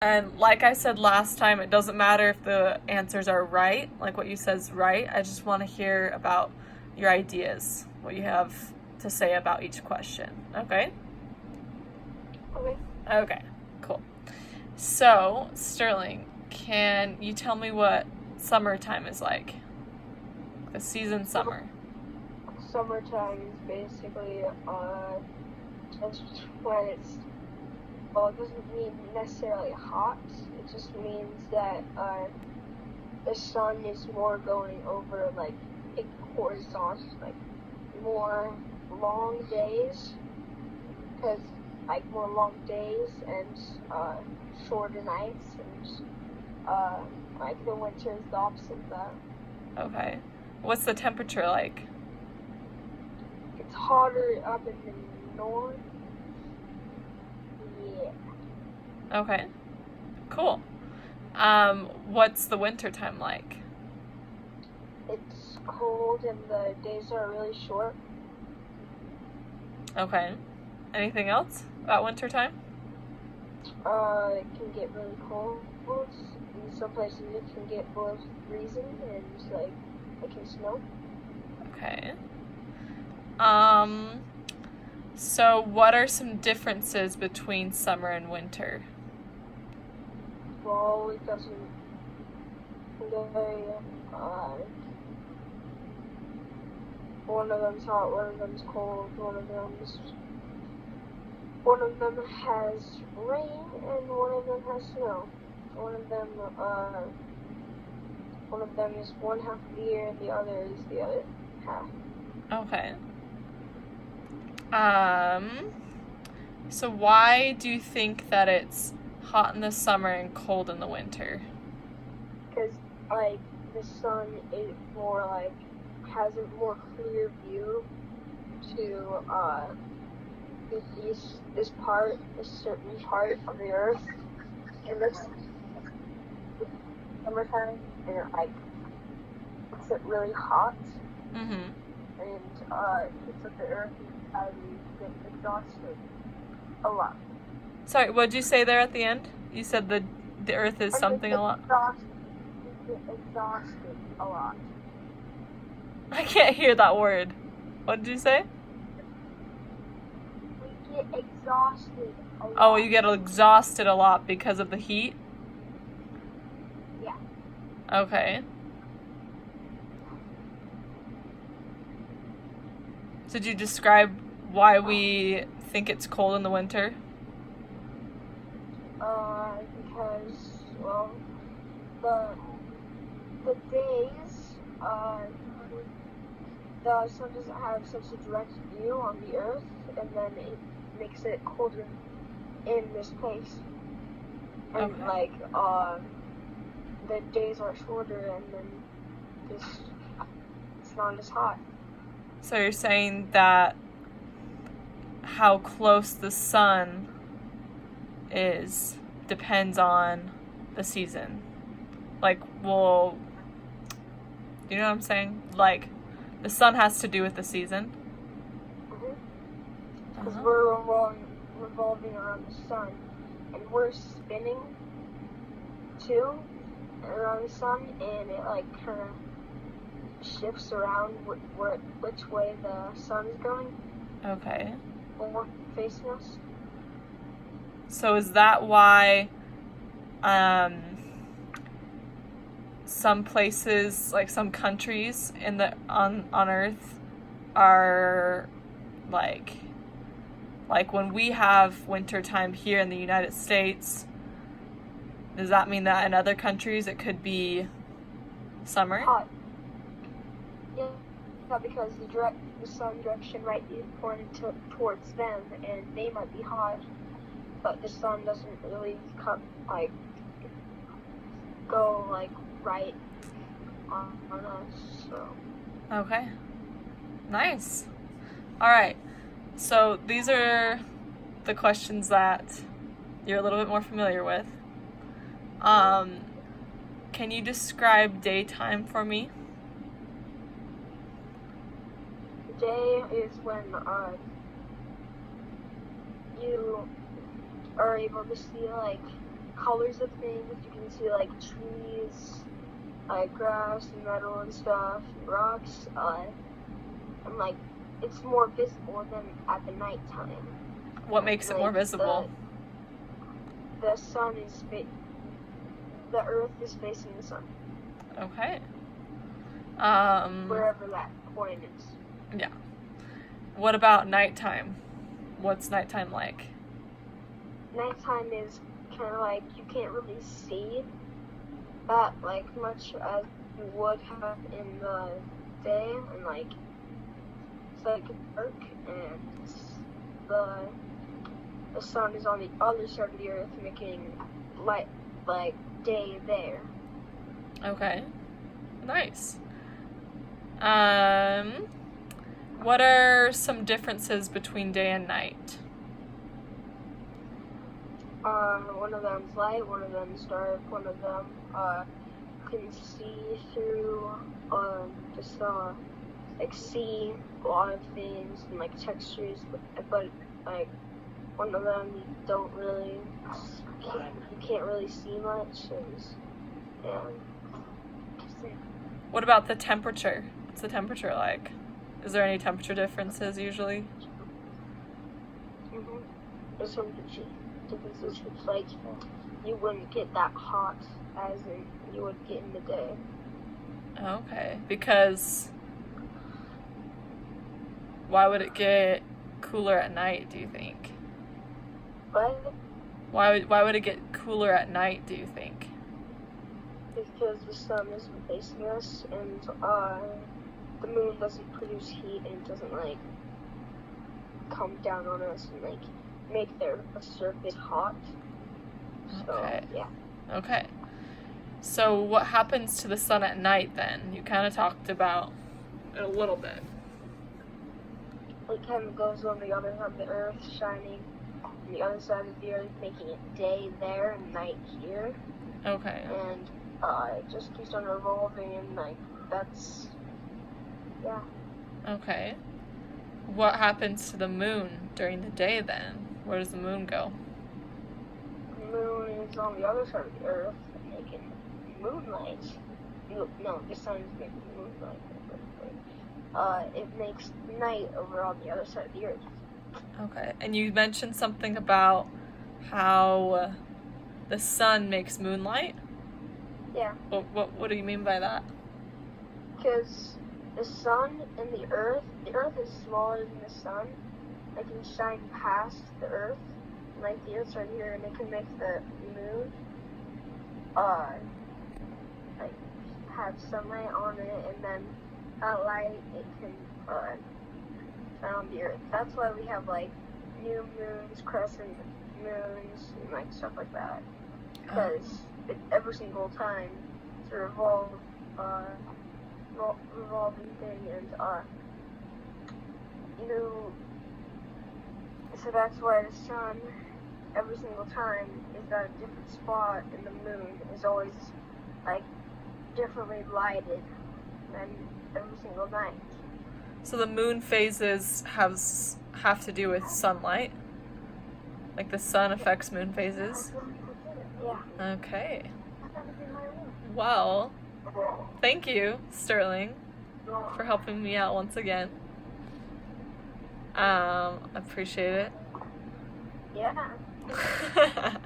And like I said last time, it doesn't matter if the answers are right, like what you said is right. I just want to hear about your ideas, what you have to say about each question. Okay? Okay. Okay, cool. So, Sterling, can you tell me what summertime is like? The season Well, summer. summertime is basically just when it's, well, it doesn't mean necessarily hot. It just means that the sun is more going over like a horizon, like more long days, because like more long days and shorter nights, and uh, like the winter is the opposite of that. Okay. What's the temperature like? It's hotter up in the north. Yeah. Okay, cool. What's the winter time like? It's cold and the days are really short. Okay. Anything else about winter time? It can get really cold. In some places it can get below freezing and like it can snow. Okay. Um, so what are some differences between summer and winter? Fall it doesn't very uh one of them's hot, one of them's cold, one of them has rain and one of them has snow. One of them uh one of them is one half of the year and the other is the other half. Okay. Um, so why do you think that it's hot in the summer and cold in the winter? Because like the sun is more like has a more clear view to this certain part of the earth in this summertime, and it like makes it really hot Mm-hmm. and heats up the earth and you get exhausted a lot. Sorry, what'd you say there at the end? You said the earth is And you something a get lot. exhausted a lot. I can't hear that word. What did you say? We get exhausted a Oh, lot. you get exhausted a lot because of the heat? Yeah. Okay. Did you describe why we think it's cold in the winter? Because well, the the days, the sun doesn't have such a direct view on the earth, and then it makes it colder in this place. And Okay. like, the days are shorter, and then this it's not as hot. So you're saying that how close the sun is depends on the season. Like, well, you know what I'm saying? Like, the sun has to do with the season. Because Uh-huh. we're revolving around the sun, and we're spinning too around the sun, and it like kind of shifts around which way the sun is going Okay. or facing us. So is that why um, some places, like some countries in the on Earth, are like like when we have winter time here in the United States, does that mean that in other countries it could be summer? Hot, yeah, because the sun direction might be pointed towards them, and they might be hot, but the sun doesn't really come like go like right on us. So Okay. Nice. All right. So these are the questions that you're a little bit more familiar with. Um, can you describe daytime for me? day is when you are able to see like colors of things. You can see like trees, like grass and metal and stuff, and rocks. And like it's more visible than at the nighttime. What makes it more visible? The sun is the Earth is facing the sun. Okay. Wherever that point is. Yeah. What about nighttime? What's nighttime like? Nighttime is kind of like you can't really see that like much as you would have in the day, and like it's like dark, and the sun is on the other side of the Earth, making light like day there. Okay. Nice. What are some differences between day and night? One of them's light, one of them's dark, one of them can see through just like see a lot of things and like textures, but like one of them you don't really you can't really see much, and What about the temperature? What's the temperature like? Is there any temperature differences usually? There's some differences. It's like you wouldn't get that hot as in you would get in the day. Okay, because why would it get cooler at night, do you think? But Why would it get cooler at night, do you think? because the sun isn't facing us, and the moon doesn't produce heat, and doesn't like come down on us and like make their surface hot. So Okay. yeah. Okay. So what happens to the sun at night then? You kind of talked about it a little bit. It kind of goes on the other side of the Earth, shining on the other side of the Earth, making it day there and night here. Okay. And it just keeps on revolving, and like that's yeah. Okay. What happens to the moon during the day then? Where does the moon go? The moon is on the other side of the Earth, making moonlight. No, the sun is making moonlight. It makes night over on the other side of the Earth. Okay. And you mentioned something about how the sun makes moonlight? Yeah. What do you mean by that? Because the sun and the Earth is smaller than the sun. It can shine past the Earth, like the Earth's right here, and it can make the moon, like have sunlight on it, and then that light it can shine on the Earth. That's why we have like new moons, crescent moons, and like stuff like that. Because every single time it's a revolving thing, and so that's why the sun every single time is at a different spot, and the moon is always like differently lighted than every single night. So the moon phases have to do with sunlight? Like the sun affects moon phases? Yeah. Okay. Well, thank you, Sterling, for helping me out once again. I appreciate it. Yeah.